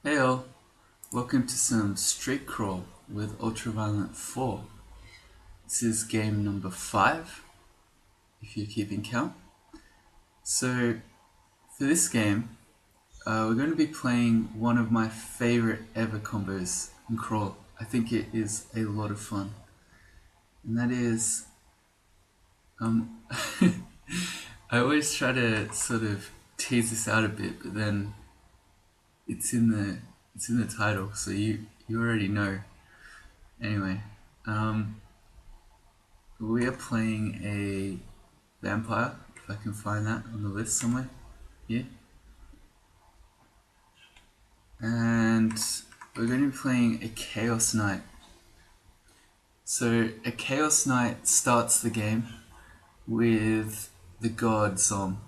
Hey all, welcome to some Street Crawl with Ultraviolent 4. This is game number 5, if you're keeping count. So, for this game, we're going to be playing one of my favorite ever combos in Crawl. I think it is a lot of fun. And that is, I always try to sort of tease this out a bit, but then it's in the title, so you already know. Anyway, we are playing a vampire, if I can find that on the list somewhere. Yeah. And we're going to be playing a Chaos Knight. So a Chaos Knight starts the game with the god Zom.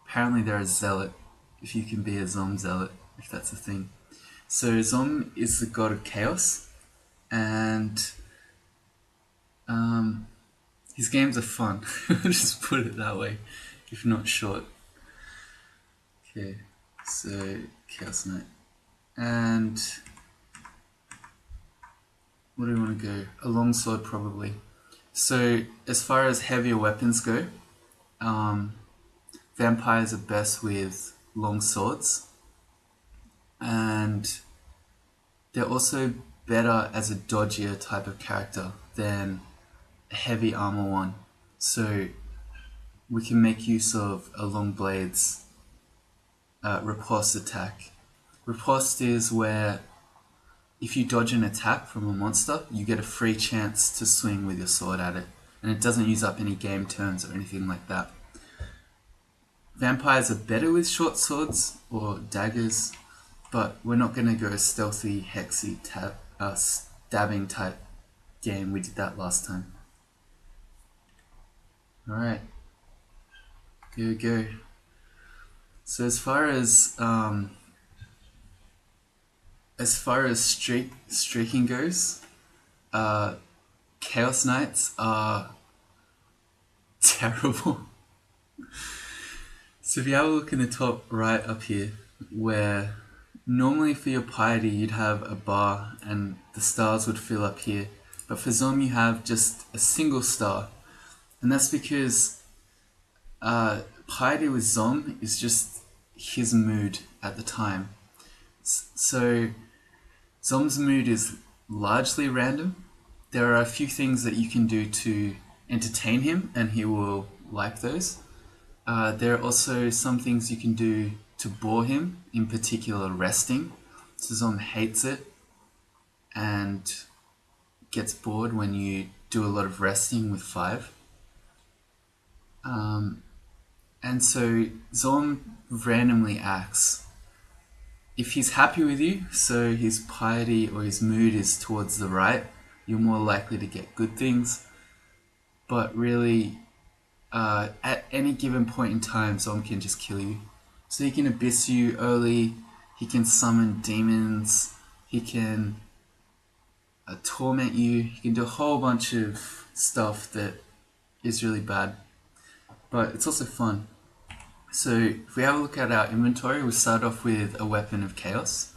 Apparently they're a zealot, if you can be a Zom zealot, if that's a thing. So Zom is the god of chaos, and his games are fun. Just put it that way, if not short. Okay, so Chaos Knight. And what do we want to go? A longsword probably. So as far as heavier weapons go, vampires are best with long swords, and they're also better as a dodgier type of character than a heavy armor one. So we can make use of a long blades riposte attack. Riposte is where if you dodge an attack from a monster, you get a free chance to swing with your sword at it, and it doesn't use up any game turns or anything like that. Vampires are better with short swords or daggers, but we're not going to go a stealthy, hexy, stabbing type game. We did that last time. Alright, here we go. So as far as streaking goes, Chaos Knights are terrible. So if you have a look in the top right up here, where normally for your piety you'd have a bar and the stars would fill up here, but for Zom you have just a single star, and that's because piety with Zom is just his mood at the time. So Zom's mood is largely random. There are a few things that you can do to entertain him, and he will like those. There are also some things you can do to bore him, in particular resting. So Zom hates it and gets bored when you do a lot of resting with 5. And so Zom randomly acts. If he's happy with you, so his piety or his mood is towards the right, you're more likely to get good things. But really, at any given point in time, Zom can just kill you. So he can abyss you early, he can summon demons, he can torment you, he can do a whole bunch of stuff that is really bad. But it's also fun. So if we have a look at our inventory, we start off with a weapon of chaos,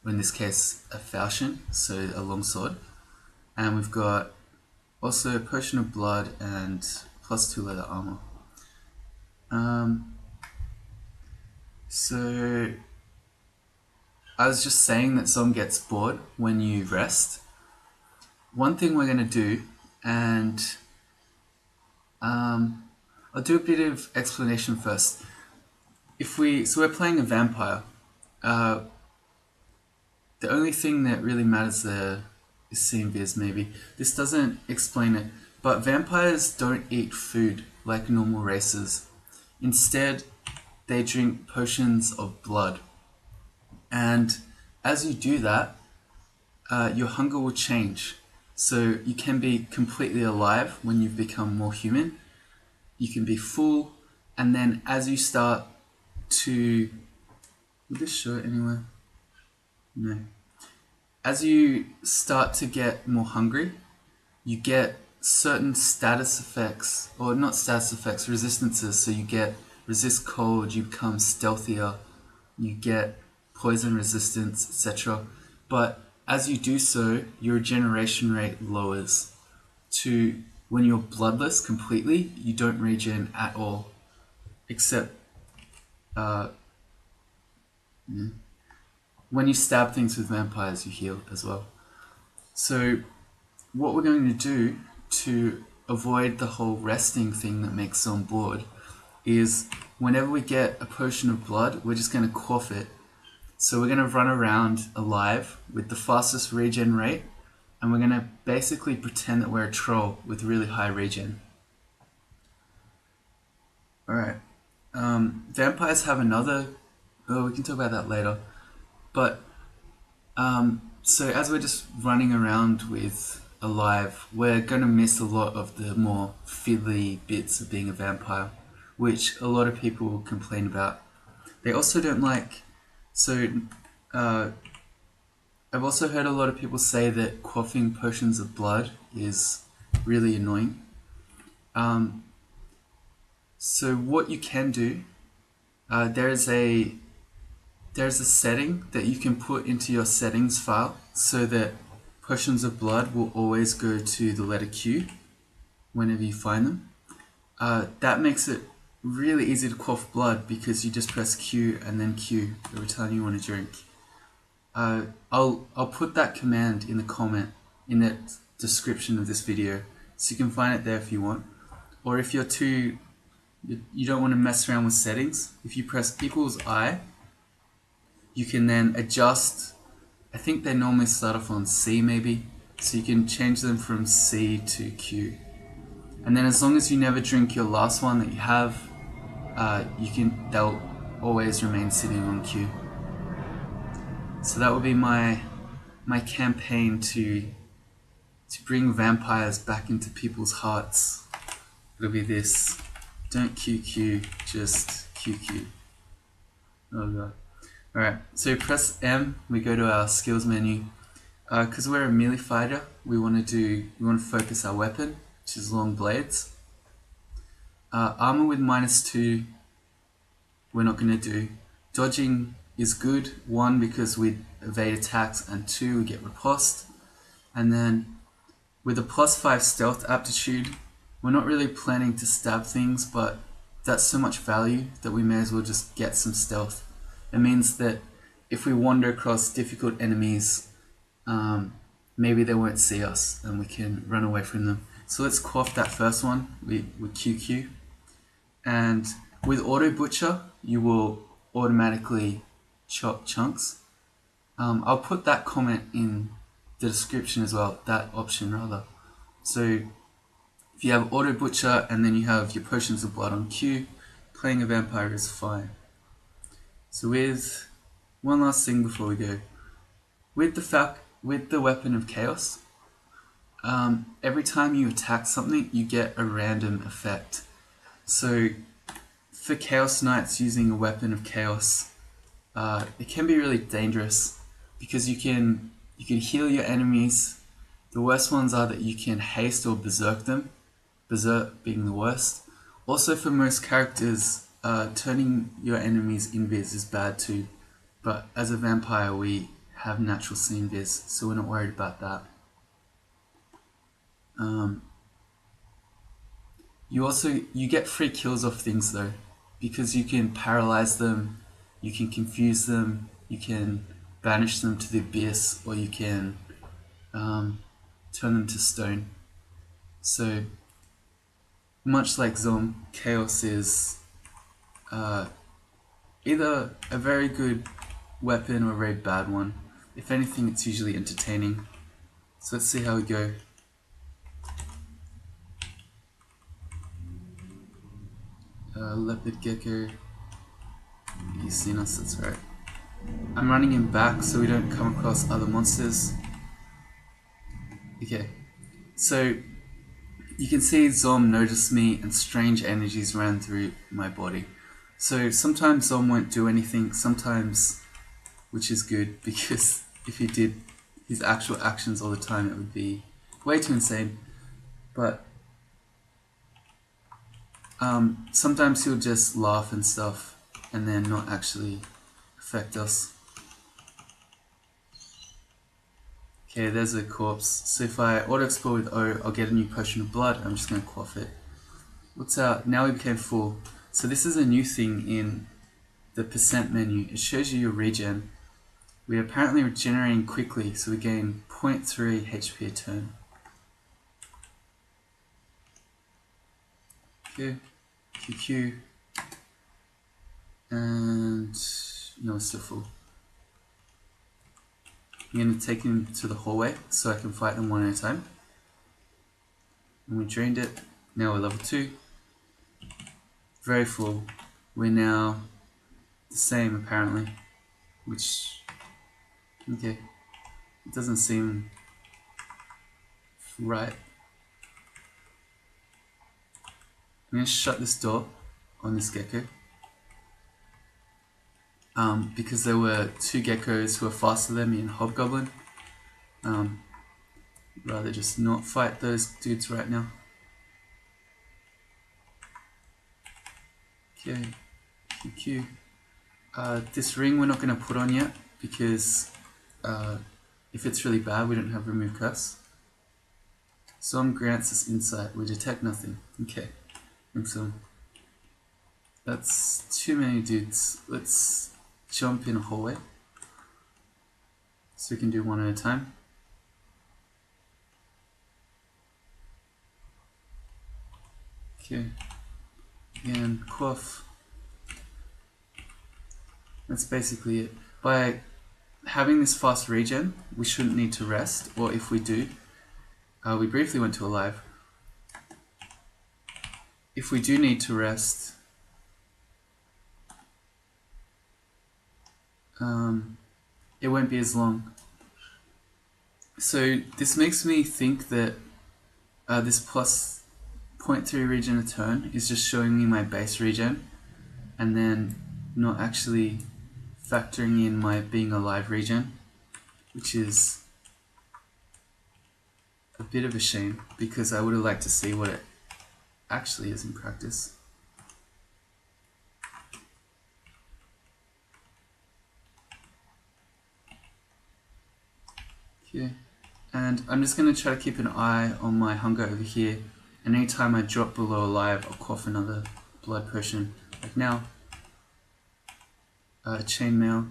or in this case a falchion, so a longsword. And we've got also a potion of blood and +2 leather armor. So I was just saying that Zom gets bored when you rest. One thing we're going to do, and I'll do a bit of explanation first. So we're playing a vampire. The only thing that really matters there is CMVs maybe. This doesn't explain it, but vampires don't eat food like normal races. Instead, they drink potions of blood. And as you do that, your hunger will change. So you can be completely alive when you've become more human. You can be full, and then as you start to... Will this show it anywhere? No. As you start to get more hungry, you get certain status effects, or not status effects, resistances. So you get resist cold, you become stealthier, you get poison resistance, etc. But as you do so, your regeneration rate lowers to when you're bloodless completely, you don't regen at all, except when you stab things with vampires, you heal as well. So what we're going to do to avoid the whole resting thing that makes Zom bored is whenever we get a potion of blood, we're just going to quaff it. So we're going to run around alive with the fastest regen rate, and we're going to basically pretend that we're a troll with really high regen. Alright, vampires have another, we can talk about that later, but so as we're just running around with alive, we're going to miss a lot of the more fiddly bits of being a vampire, which a lot of people will complain about. They also don't like, I've also heard a lot of people say that quaffing potions of blood is really annoying. So what you can do, there's a setting that you can put into your settings file so that potions of blood will always go to the letter Q whenever you find them. That makes it really easy to quaff blood because you just press Q and then Q every time you want to drink. I'll put that command in the comment in the description of this video, so you can find it there if you want. Or if you don't want to mess around with settings, if you press =I, you can then adjust. I think they normally start off on C maybe, so you can change them from C to Q. And then as long as you never drink your last one that you have, they'll always remain sitting on Q. So that will be my campaign to bring vampires back into people's hearts. It'll be this: don't QQ, just QQ. Oh god. Alright, so press M, we go to our skills menu. Because we're a melee fighter, we want to focus our weapon, which is long blades. Armor with -2, we're not going to do. Dodging is good, 1 because we evade attacks, and 2 we get riposte. And then with a +5 stealth aptitude, we're not really planning to stab things, but that's so much value that we may as well just get some stealth. It means that if we wander across difficult enemies, maybe they won't see us and we can run away from them. So let's quaff that first one with QQ. And with Auto Butcher, you will automatically chop chunks. I'll put that comment in the description as well, that option rather. So if you have Auto Butcher and then you have your potions of blood on Q, playing a vampire is fine. So with one last thing before we go, with the weapon of chaos, every time you attack something, you get a random effect. So for Chaos Knights using a weapon of chaos, it can be really dangerous because you can heal your enemies. The worst ones are that you can haste or berserk them, berserk being the worst. Also for most characters, turning your enemies invis is bad too, but as a vampire we have natural see invis, so we're not worried about that. You get free kills off things though, because you can paralyze them, you can confuse them, you can banish them to the abyss, or you can turn them to stone. So much like Zom, chaos is either a very good weapon or a very bad one. If anything, it's usually entertaining. So let's see how we go. Leopard Gecko, you've seen us, that's right. I'm running him back so we don't come across other monsters. Okay, so you can see Zom noticed me and strange energies ran through my body. So sometimes Zom won't do anything, sometimes, which is good, because if he did his actual actions all the time it would be way too insane. But sometimes he'll just laugh and stuff and then not actually affect us. Okay, there's a corpse. So if I auto explore with O, I'll get a new potion of blood. I'm just going to quaff it. What's out? Now we became full. So this is a new thing in the percent menu. It shows you your regen. We're apparently regenerating quickly, so we gain 0.3 HP a turn. Okay, QQ, and no, it's still full. I'm going to take him to the hallway so I can fight them one at a time. And we drained it. Now we're level 2. Very full. We're now the same apparently, which, okay, it doesn't seem right. I'm going to shut this door on this gecko. Because there were 2 geckos who are faster than me in Hobgoblin. Rather just not fight those dudes right now. Okay, QQ. This ring we're not going to put on yet because if it's really bad we don't have remove curse. Some grants us insight, we detect nothing. Okay, excellent. That's too many dudes. Let's jump in a hallway so we can do one at a time. Okay, again, quaff. That's basically it. By having this fast regen, we shouldn't need to rest, or if we do, we briefly went to alive. If we do need to rest, it won't be as long. So this makes me think that this plus 0.3 regen a turn is just showing me my base regen, and then not actually factoring in my being alive regen, which is a bit of a shame because I would have liked to see what it actually is in practice. Okay, and I'm just going to try to keep an eye on my hunger over here, and anytime I drop below alive I'll quaff another blood potion, like now. Chainmail.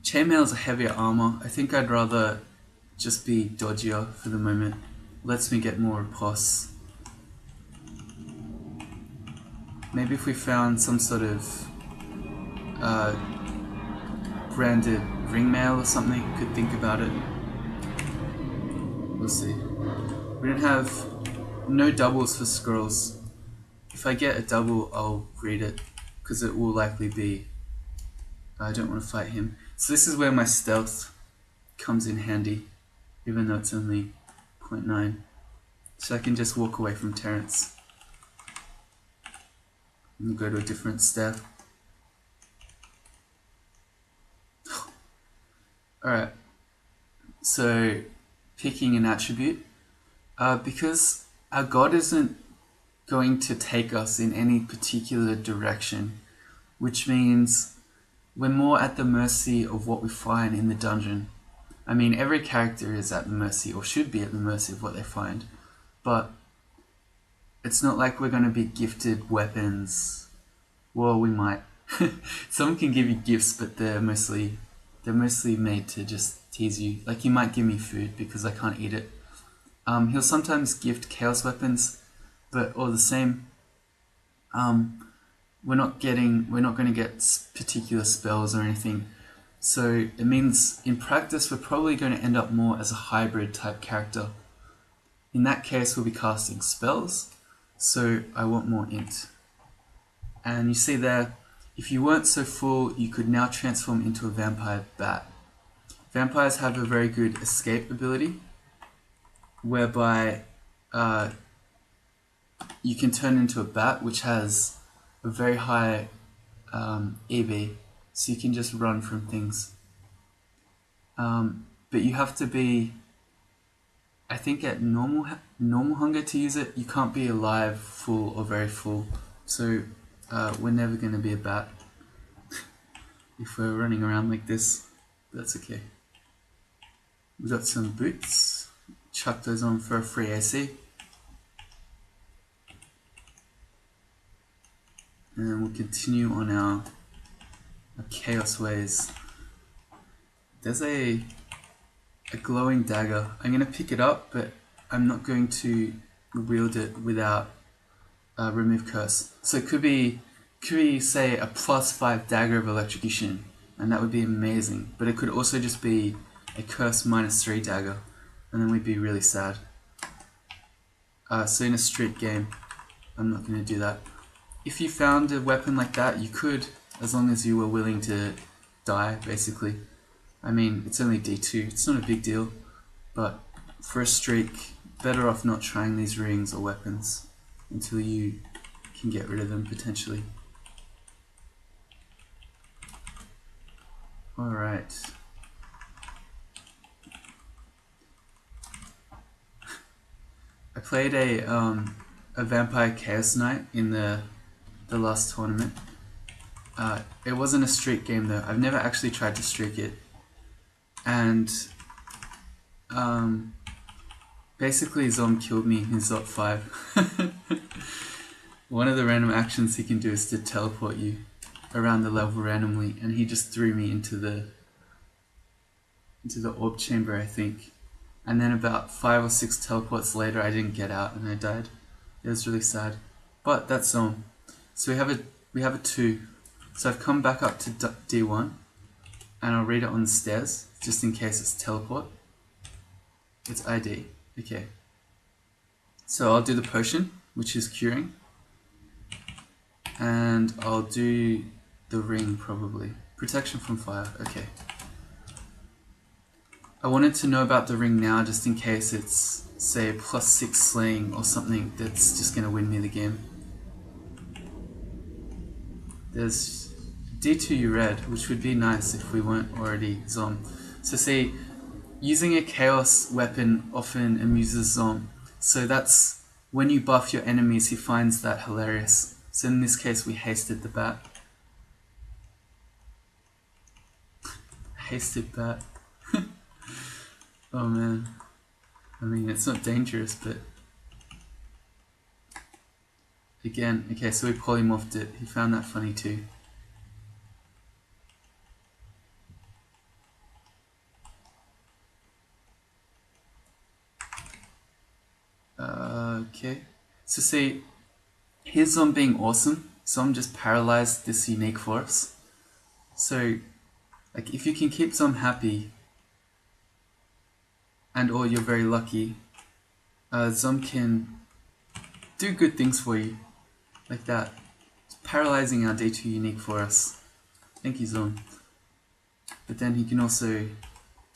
Chainmail is a heavier armor. I think I'd rather just be dodgier for the moment. Lets me get more riposte. Maybe if we found some sort of branded ringmail or something, could think about it. We'll see. We don't have no doubles for scrolls. If I get a double, I'll read it because it will likely be. I don't want to fight him. So this is where my stealth comes in handy, even though it's only 0.9. So I can just walk away from Terrence and go to a different step. Alright, so picking an attribute. Because our god isn't going to take us in any particular direction, which means we're more at the mercy of what we find in the dungeon. I mean, every character is at the mercy, or should be at the mercy of what they find, but it's not like we're going to be gifted weapons. Well, we might. Someone can give you gifts, but they're mostly made to just tease you. Like, you might give me food because I can't eat it. He'll sometimes gift chaos weapons, but all the same, we're not going to get particular spells or anything. So it means in practice we're probably going to end up more as a hybrid type character. In that case we'll be casting spells, so I want more int. And you see there, if you weren't so full, you could now transform into a vampire bat. Vampires have a very good escape ability, whereby you can turn into a bat, which has a very high EB, so you can just run from things. But you have to be, I think, at normal hunger to use it. You can't be alive, full, or very full. So we're never going to be a bat if we're running around like this. That's okay. We got some boots. Chuck those on for a free AC. And we'll continue on our chaos ways. There's a glowing dagger. I'm going to pick it up, but I'm not going to wield it without remove curse. So it could be say a +5 dagger of electrocution, and that would be amazing. But it could also just be a curse -3 dagger, and then we'd be really sad. So in a streak game, I'm not going to do that. If you found a weapon like that, you could, as long as you were willing to die, basically. I mean, it's only D2, it's not a big deal, but for a streak, better off not trying these rings or weapons until you can get rid of them, potentially. Alright. I played a Vampire Chaos Knight in the last tournament. It wasn't a streak game though. I've never actually tried to streak it. And basically Zom killed me in Zot 5. One of the random actions he can do is to teleport you around the level randomly, and he just threw me into the orb chamber, I think. And then about 5 or 6 teleports later I didn't get out and I died. It was really sad. But that's Zom. So we have a 2. So I've come back up to D1 and I'll read it on the stairs just in case it's teleport. It's ID. Okay. So I'll do the potion, which is curing. And I'll do the ring probably. Protection from fire. Okay. I wanted to know about the ring now just in case it's, say, a +6 slaying or something that's just going to win me the game. There's D2 red, which would be nice if we weren't already Zom. So see, using a chaos weapon often amuses Zom. So that's when you buff your enemies, he finds that hilarious. So in this case we hasted the bat. Hasted bat. Oh man. I mean, it's not dangerous, but again, okay, so we polymorphed it. He found that funny too. Okay, so see, here's Zom being awesome. Zom just paralyzed this unique force. So, like, if you can keep Zom happy, and or you're very lucky, Zom can do good things for you, like that. It's paralyzing our D2 unique for us. Thank you, Zom. But then he can also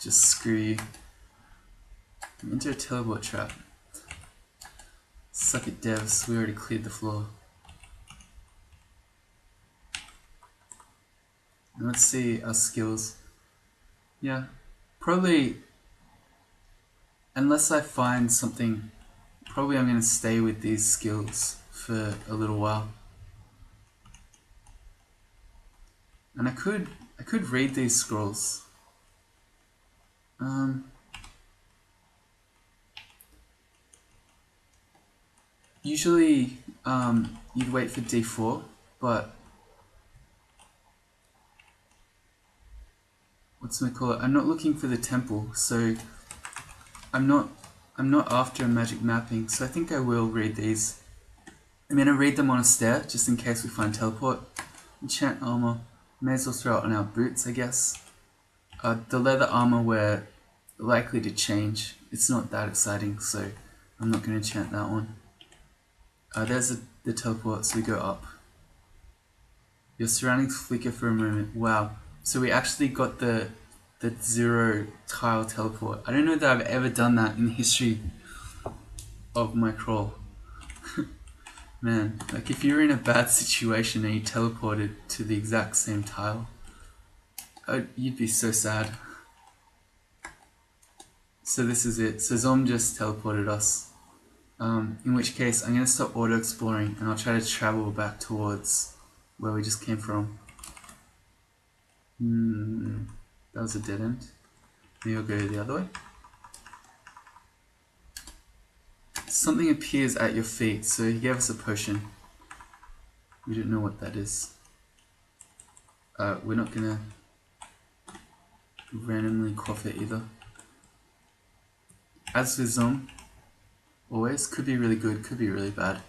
just screw you. I'm into a teleport trap. Suck it, devs. We already cleared the floor. And let's see our skills. Yeah, probably, unless I find something, probably I'm going to stay with these skills for a little while. And I could read these scrolls. Usually you'd wait for D4, but what's it called? I'm not looking for the temple, so I'm not after a magic mapping, so I think I will read these. I'm gonna read them on a stair just in case we find teleport. Enchant armor. May as well throw it on our boots, I guess. The leather armor we're likely to change. It's not that exciting, so I'm not gonna enchant that one. There's the teleport, so we go up. Your surroundings flicker for a moment. Wow. So we actually got the 0 tile teleport. I don't know that I've ever done that in the history of my crawl. Man, like if you were in a bad situation and you teleported to the exact same tile, you'd be so sad. So this is it. So Zom just teleported us. In which case I'm going to stop auto-exploring and I'll try to travel back towards where we just came from. That was a dead end. Maybe I'll go the other way. something appears at your feet. So he gave us a potion. We don't know what that is. We're not gonna randomly quaff it either. As with Zom, always could be really good, could be really bad.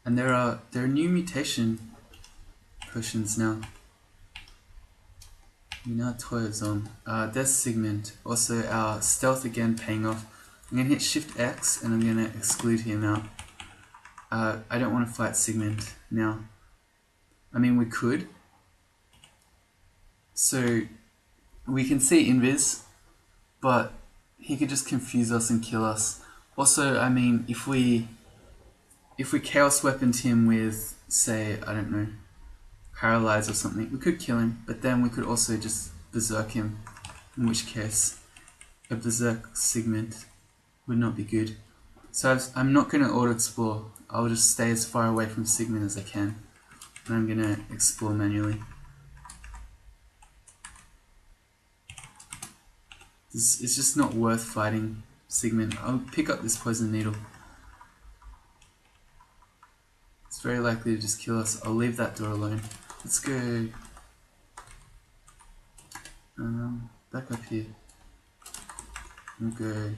And there are new mutation potions now. We now toy Zom. There's Sigmund. Also our stealth again paying off. I'm gonna hit Shift X and I'm gonna exclude him out. I don't want to fight Sigmund now. I mean, we could. So we can see Invis, but he could just confuse us and kill us. Also, I mean, if we Chaos Weaponed him with, say, I don't know, Paralyze or something, we could kill him, but then we could also just Berserk him, in which case a Berserk Sigmund would not be good. So I'm not going to auto-explore. I'll just stay as far away from Sigmund as I can, and I'm going to explore manually. It's just not worth fighting Sigmund. I'll pick up this Poison Needle. It's very likely to just kill us. I'll leave that door alone. Let's go back up here. We'll go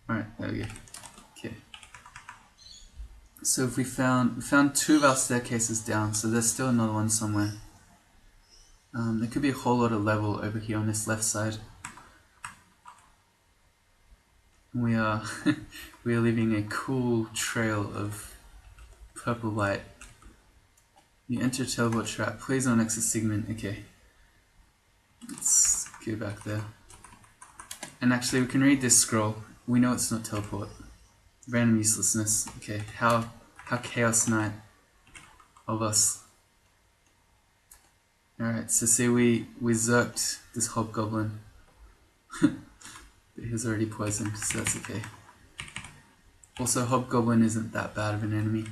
alright, there we go. Okay. So if we found two of our staircases down, so there's still another one somewhere. There could be a whole lot of level over here on this left side. We are we are leaving a cool trail of purple light. You enter teleport trap. Please don't exit Sigmund. Okay. Let's go back there. And actually we can read this scroll. We know it's not teleport. Random uselessness. Okay, how Chaos Knight of us. Alright, so see we zerked this hobgoblin. But he was already poisoned, so that's okay. Also, hobgoblin isn't that bad of an enemy.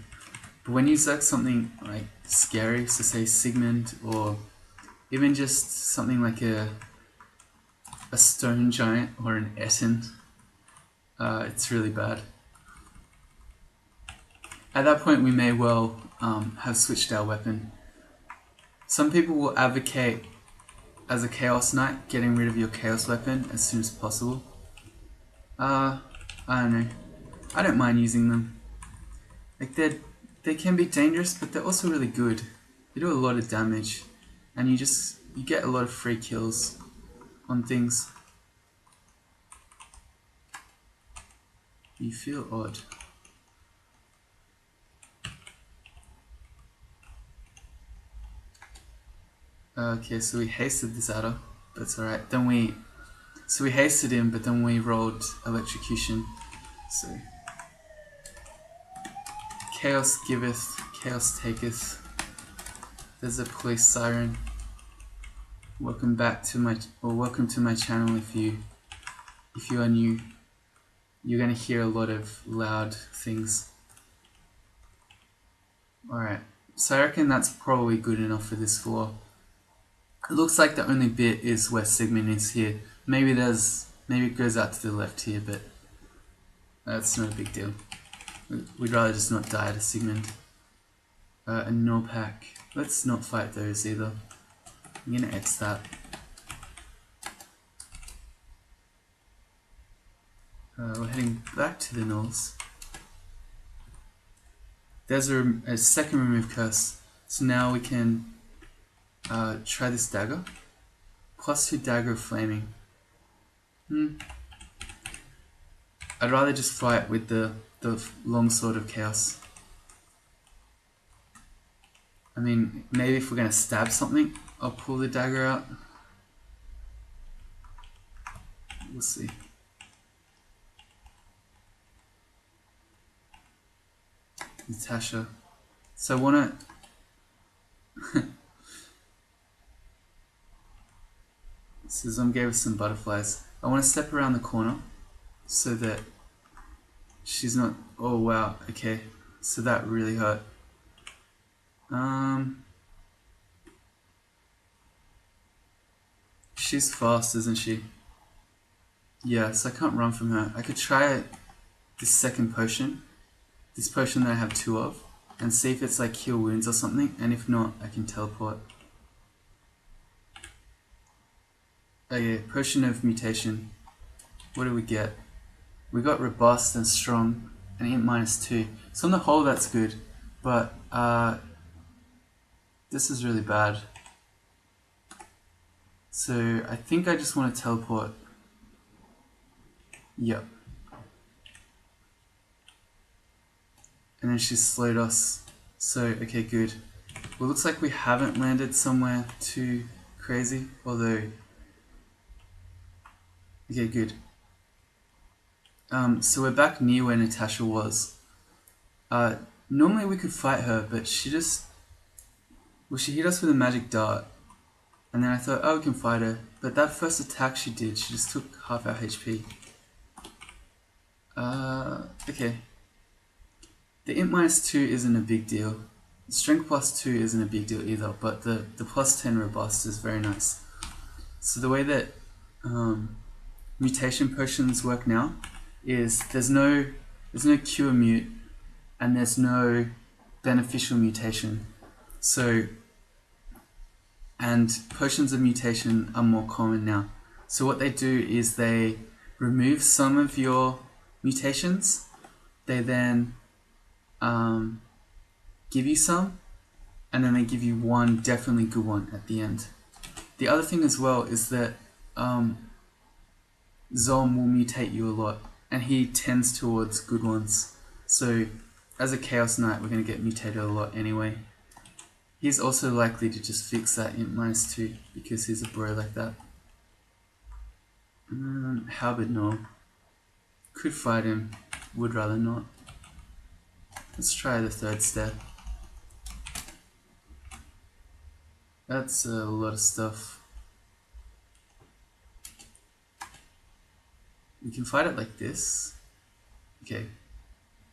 But when you zerk something like scary, so say Sigmund, or even just something like a stone giant or an Etten, it's really bad. At that point we may well have switched our weapon. Some people will advocate as a Chaos Knight getting rid of your Chaos weapon as soon as possible. I don't know. I don't mind using them. Like they can be dangerous, but they're also really good. They do a lot of damage, and you get a lot of free kills on things. You feel odd. Okay, so we hasted this adder. That's alright. So we hasted him, but then we rolled electrocution. So chaos giveth, chaos taketh. There's a police siren. Welcome back to welcome to my channel. If you are new, you're gonna hear a lot of loud things. Alright, so I reckon that's probably good enough for this floor. It looks like the only bit is where Sigmund is here. Maybe it goes out to the left here, but that's not a big deal. We'd rather just not die to Sigmund. A Norpack. Let's not fight those either. I'm gonna X that. We're heading back to the Knolls. There's a second remove curse. So now we can try this dagger. +2 dagger of flaming. I'd rather just fight with the long sword of chaos. I mean, maybe if we're gonna stab something, I'll pull the dagger out. We'll see. Natasha. So I wanna so Zom gave us some butterflies. I want to step around the corner so that she's not. Oh wow, okay. So that really hurt. She's fast, isn't she? Yeah, so I can't run from her. I could try this second potion, this potion that I have 2 of, and see if it's like heal wounds or something, and if not, I can teleport. Okay, potion of mutation. What do we get? We got robust and strong, and int -2. So on the whole, that's good, but this is really bad. So I think I just want to teleport. Yep. And then she slowed us. So, okay, good. Well, looks like we haven't landed somewhere too crazy, although... Okay, good. So we're back near where Natasha was. Normally we could fight her, but she just... Well, she hit us with a magic dart. And then I thought, oh, we can fight her. But that first attack she did, she just took half our HP. Okay. The int -2 isn't a big deal. Strength +2 isn't a big deal either, but the +10 robust is very nice. So the way that mutation potions work now is there's no cure mute and there's no beneficial mutation. So, and potions of mutation are more common now. So what they do is they remove some of your mutations, they then give you some, and then they give you one definitely good one at the end. The other thing as well is that Zom will mutate you a lot, and he tends towards good ones. So as a Chaos Knight, we're going to get mutated a lot anyway. He's also likely to just fix that int -2 because he's a bro like that. Halberd, no. Could fight him, would rather not. Let's try the 3rd step. That's a lot of stuff. We can fight it like this. Okay.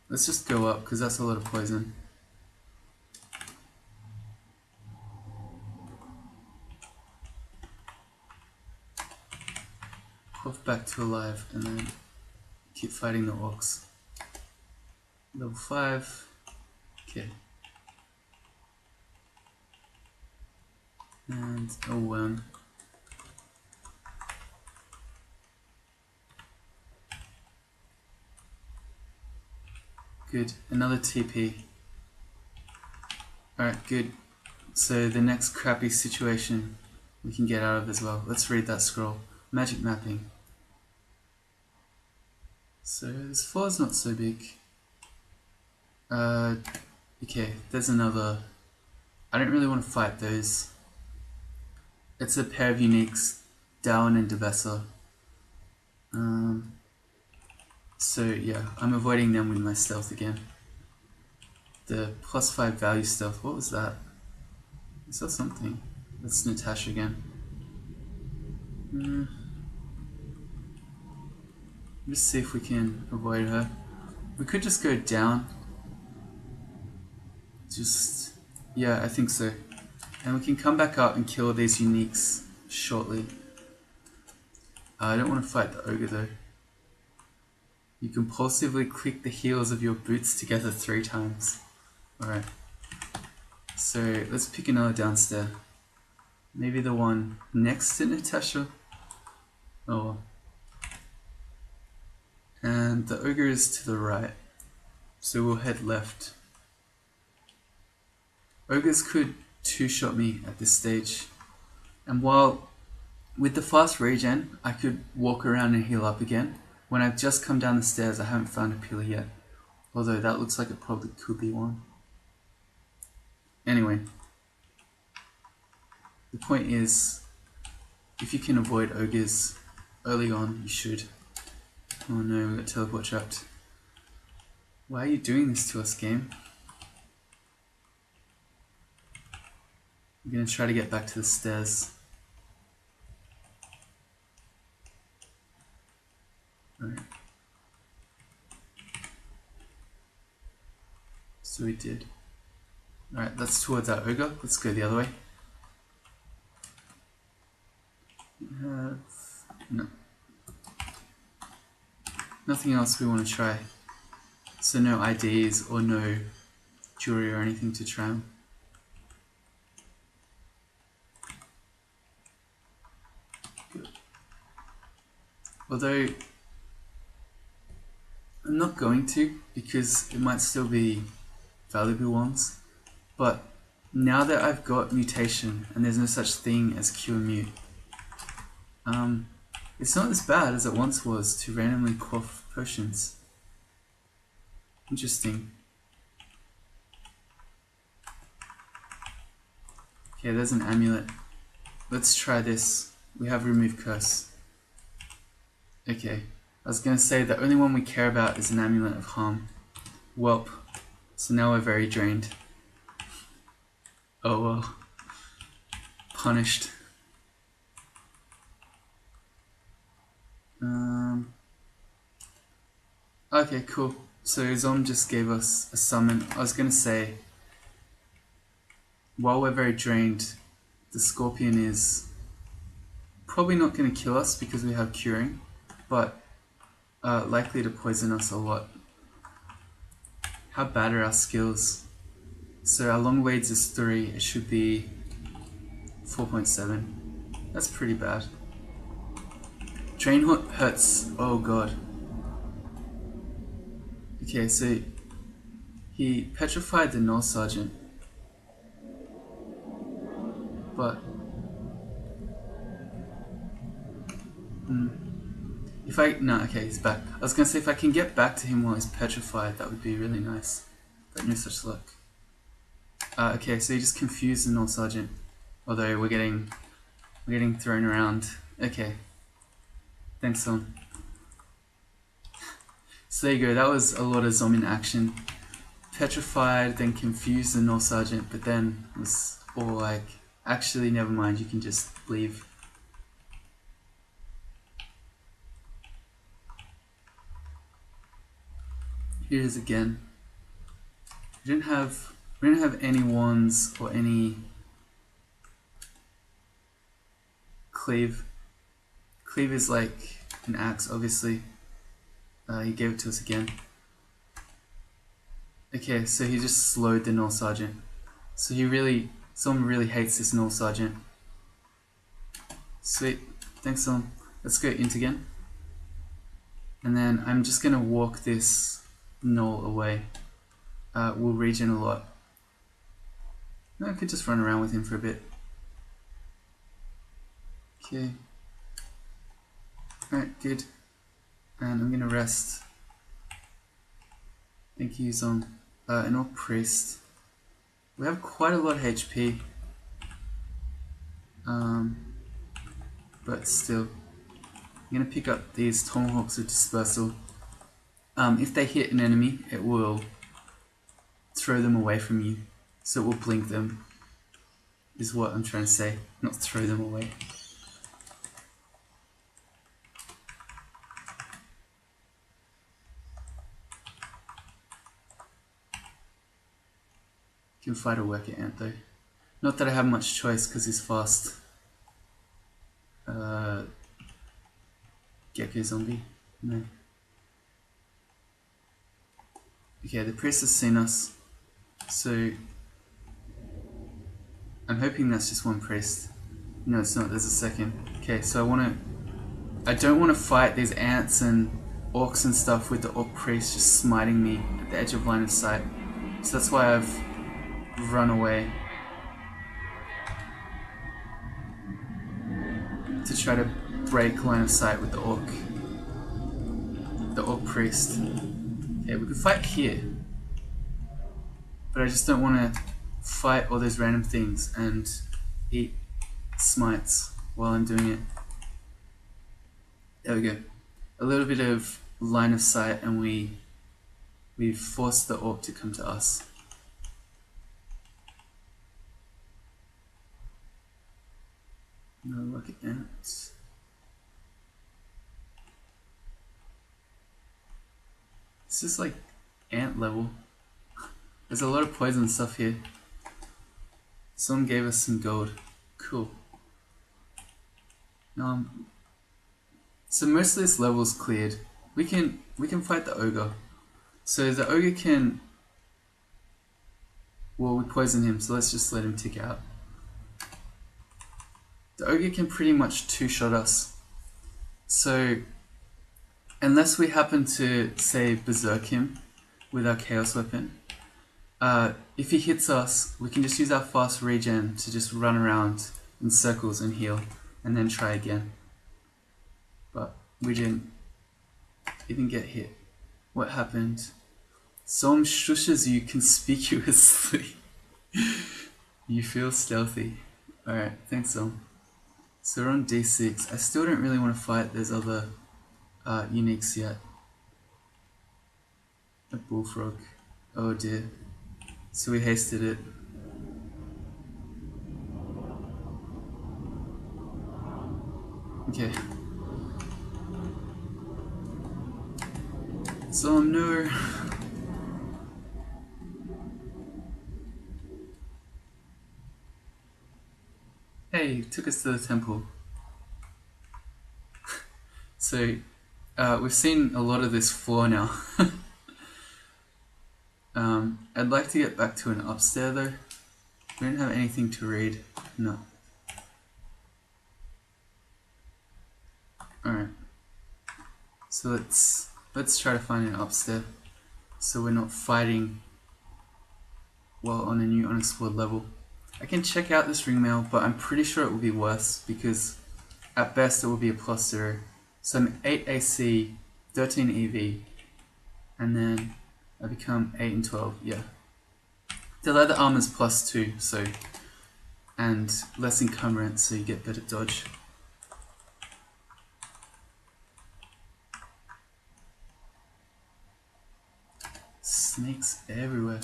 Let's just go up because that's a lot of poison. Puff back to alive and then keep fighting the orcs. Level 5. Okay. And a worm. Good. Another TP. Alright, good. So the next crappy situation we can get out of as well. Let's read that scroll. Magic mapping. So this floor is not so big. Okay, there's another. I don't really want to fight those. It's a pair of uniques, Down and Devessa. So yeah, I'm avoiding them with my stealth again. The +5 value stealth, what was that? I saw something. That's Natasha again. Let's see if we can avoid her. We could just go down. Yeah, I think so. And we can come back up and kill these uniques shortly. I don't want to fight the ogre though. You compulsively click the heels of your boots together 3 times. Alright. So let's pick another downstairs. Maybe the one next to Natasha. Oh. And the ogre is to the right. So we'll head left. Ogres could 2-shot me at this stage. And while with the fast regen, I could walk around and heal up again. When I've just come down the stairs, I haven't found a pillar yet. Although that looks like it probably could be one. Anyway. The point is, if you can avoid ogres early on, you should. Oh no, we got teleport trapped. Why are you doing this to us, game? I'm gonna try to get back to the stairs. Alright. So we did. Alright, that's towards our ogre. Let's go the other way. No. Nothing else we want to try. So no IDs or no jewelry or anything to try on. Good. Although I'm not going to, because it might still be valuable ones, but now that I've got mutation and there's no such thing as cure mute, it's not as bad as it once was to randomly quaff potions. Interesting. Okay, there's an amulet. Let's try this. We have remove curse. Okay, I was gonna say the only one we care about is an amulet of harm. Welp. So now we're very drained. Oh well. Punished. Okay, cool. So Zom just gave us a summon. I was gonna say, while we're very drained, the scorpion is probably not gonna kill us because we have curing, but likely to poison us a lot. How bad are our skills? So our long wades is 3, it should be 4.7. That's pretty bad. Drain hurts, oh god. Okay, so he petrified the Null Sergeant, but okay, he's back. I was gonna say if I can get back to him while he's petrified, that would be really nice, but no such luck. Okay, so he just confused the Null Sergeant, although we're getting thrown around. Okay, thanks Zom. So there you go, that was a lot of Zom in action. Petrified, then confused the Null Sergeant, but then was all like, actually never mind, you can just leave. Here it is again. We don't have any wands or any cleave. Cleave is like an axe, obviously. He gave it to us again. Okay, so he just slowed the Null Sergeant. So someone really hates this Null Sergeant. Sweet, thanks Zom. Let's go int again. And then I'm just gonna walk this Null away. We'll regen a lot. No, I could just run around with him for a bit. Okay. Alright, good. And I'm gonna rest. Thank you, Zom. An Orc Priest. We have quite a lot of HP. But still. I'm gonna pick up these Tomahawks of Dispersal. If they hit an enemy, it will throw them away from you. So it will blink them, is what I'm trying to say, not throw them away. Can fight a worker ant though. Not that I have much choice because he's fast. Gecko zombie? No. Okay, the priest has seen us. So I'm hoping that's just one priest. No, it's not, there's a second. Okay, so I don't want to fight these ants and orcs and stuff with the orc priest just smiting me at the edge of line of sight. So that's why I've run away. To try to break line of sight with the orc priest. Okay, we could fight here. But I just don't want to fight all those random things and eat smites while I'm doing it. There we go. A little bit of line of sight and we've forced the orc to come to us. No lucky ants. This is like ant level. There's a lot of poison stuff here. Someone gave us some gold. Cool. So most of this level is cleared. We can fight the ogre. So the ogre can, well, we poison him, so let's just let him tick out. The ogre can pretty much two-shot us. So unless we happen to, say, berserk him with our chaos weapon, if he hits us, we can just use our fast regen to just run around in circles and heal, and then try again. But we didn't even get hit. What happened? Zom shushes you conspicuously. You feel stealthy. Alright, thanks Zom. So we're on D6. I still don't really want to fight those other uniques yet. A bullfrog. Oh dear. So we hasted it. Okay. Zom, no. Hey, took us to the temple. So, we've seen a lot of this floor now. I'd like to get back to an upstairs though. We don't have anything to read. No. Alright. So let's try to find an upstairs. So we're not fighting while on a new unexplored level. I can check out this ring mail, but I'm pretty sure it will be worse because at best it will be a +0. So I'm 8 AC, 13 EV, and then I become 8 and 12, yeah. The leather armor's +2, so, and less encumbrance, so you get better dodge. Snakes everywhere.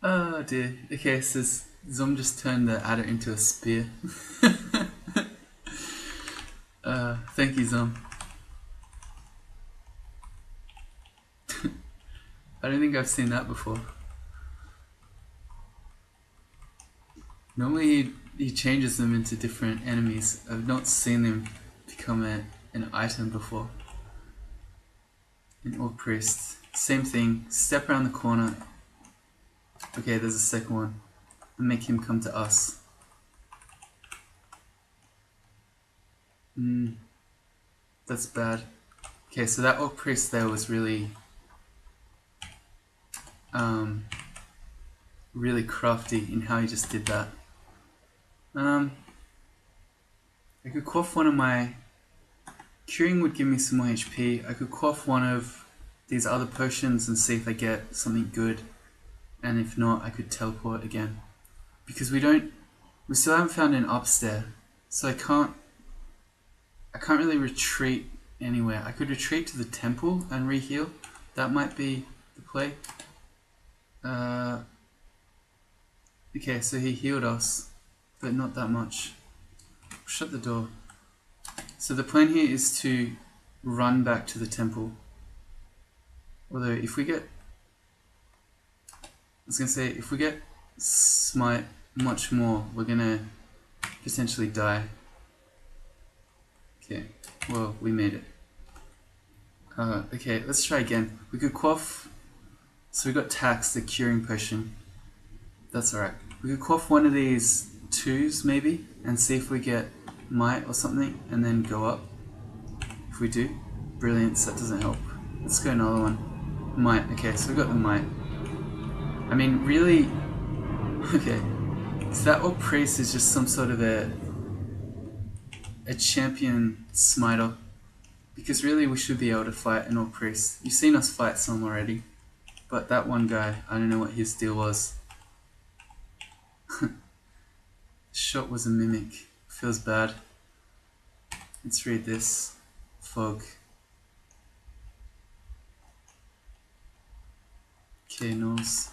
Oh dear. Okay, so Zom just turned the adder into a spear. Thank you, Zom. I don't think I've seen that before. Normally he changes them into different enemies. I've not seen them become an item before. An orc priest. Same thing. Step around the corner. Okay, there's a second one. And make him come to us. That's bad. Okay, so that orc priest there was really really crafty in how he just did that. I could quaff one of my... Curing would give me some more HP. I could quaff one of these other potions and see if I get something good. And if not, I could teleport again. Because we still haven't found an upstairs. So I can't really retreat anywhere. I could retreat to the temple and re-heal. That might be the play. Okay, so he healed us, but not that much. Shut the door. So the plan here is to run back to the temple. Although if we get... if we get smite much more, we're gonna potentially die. Okay, well, we made it. Okay, let's try again. We could quaff... So we got Tax, the curing potion. That's alright. We could quaff one of these 2s maybe, and see if we get might or something, and then go up. If we do, brilliant, that doesn't help. Let's go another one. Might, okay, so we got the might. I mean, really... Okay, so that orc priest is just some sort of a champion smiter. Because really we should be able to fight an orc priest. You've seen us fight some already. But that one guy, I don't know what his deal was. Shot was a mimic. Feels bad. Let's read this. Fog. Okay, nose.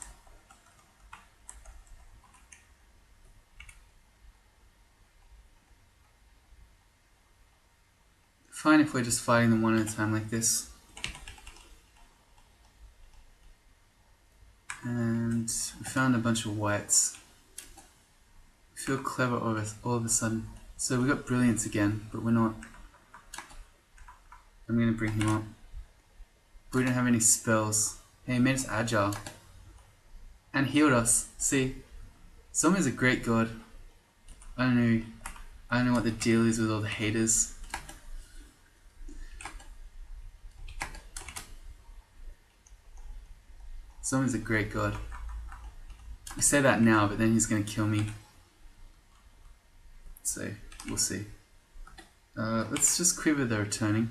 Fine if we're just fighting them one at a time like this. And we found a bunch of whites. We feel clever all of a sudden. So we got brilliance again, but we're not. I'm gonna bring him up. We don't have any spells. Hey, he made us agile. And healed us. See? Someone's a great god. I don't know what the deal is with all the haters. Someone's a great god. I say that now, but then he's gonna kill me. So, we'll see. Let's just quiver the returning.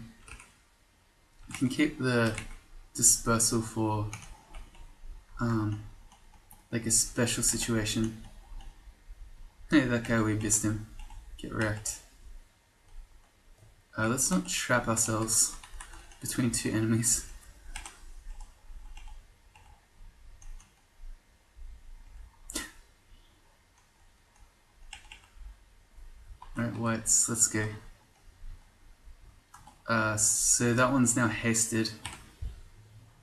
We can keep the dispersal for like a special situation. Hey, that guy, we missed him. Get wrecked. Let's not trap ourselves between two enemies. Alright, whites, let's go. So that one's now hasted.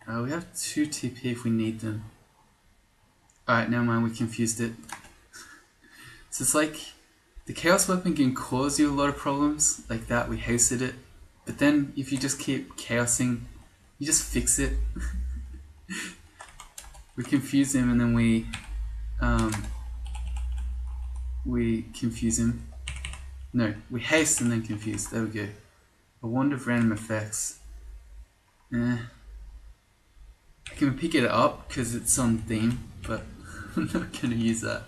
We have 2 TP if we need them. Alright, never mind, we confused it. So it's like, the Chaos Weapon can cause you a lot of problems, like that, we hasted it. But then, if you just keep chaosing, you just fix it. We confuse him and then we confuse him. No, we haste and then confuse, there we go. A wand of random effects. I can pick it up because it's on theme, but I'm not going to use that.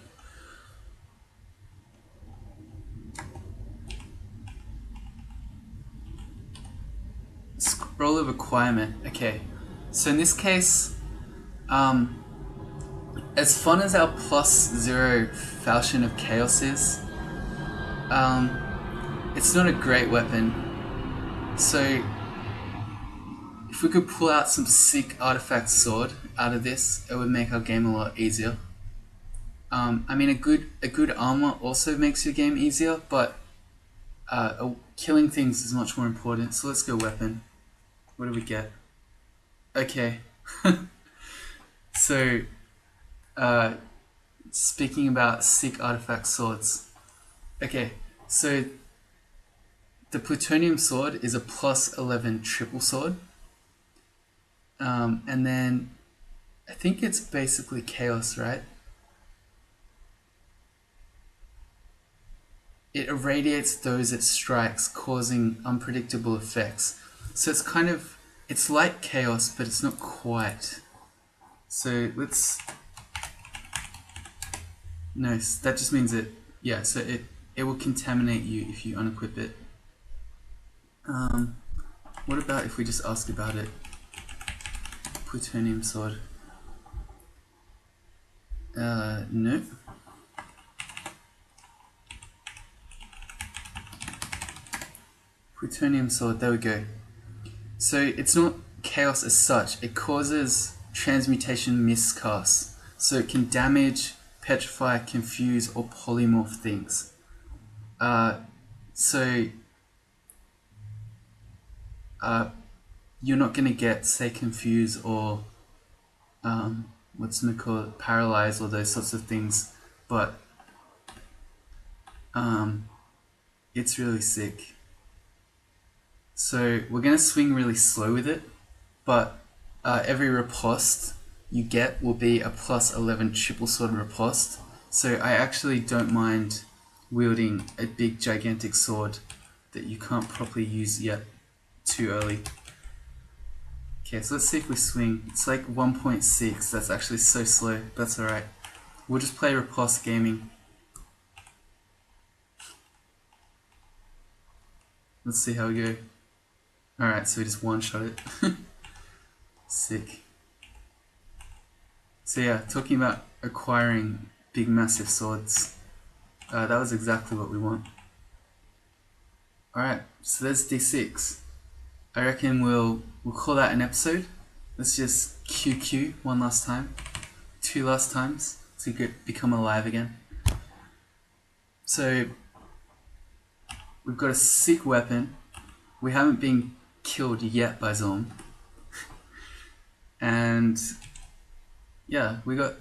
Scroll of Acquirement. Okay, so in this case, as fun as our +0 Falchion of Chaos is, it's not a great weapon. So if we could pull out some sick artifact sword out of this, it would make our game a lot easier. I mean, a good armor also makes your game easier, but killing things is much more important. So let's go weapon. What do we get? Okay. So speaking about sick artifact swords. Okay, so the plutonium sword is a +11 triple sword. And then I think it's basically chaos, right? It irradiates those it strikes, causing unpredictable effects. So it's kind of, it's like chaos, but it's not quite. So let's, no, that just means it, yeah, so it will contaminate you if you unequip it. What about if we just ask about it? Plutonium sword. No. Plutonium sword, there we go. So it's not chaos as such, it causes transmutation miscasts. So it can damage, petrify, confuse, or polymorph things. You're not going to get, say, confuse or paralyze or those sorts of things, but it's really sick. So we're going to swing really slow with it, but every riposte you get will be a +11 triple sword riposte. So I actually don't mind wielding a big gigantic sword that you can't properly use yet too early. Okay, so let's see if we swing. It's like 1.6, that's actually so slow, that's alright. We'll just play riposte gaming. Let's see how we go. Alright, so we just one-shot it. Sick. So yeah, talking about acquiring big massive swords. That was exactly what we want. Alright, so there's D6. I reckon we'll call that an episode. Let's just QQ one last time. 2 last times to become alive again. So we've got a sick weapon. We haven't been killed yet by Zorm. And yeah, we're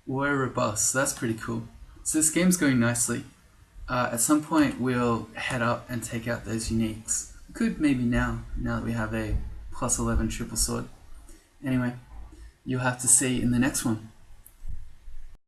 robust, so that's pretty cool. So this game's going nicely. At some point we'll head up and take out those uniques. We could maybe now that we have a +11 triple sword. Anyway, you'll have to see in the next one.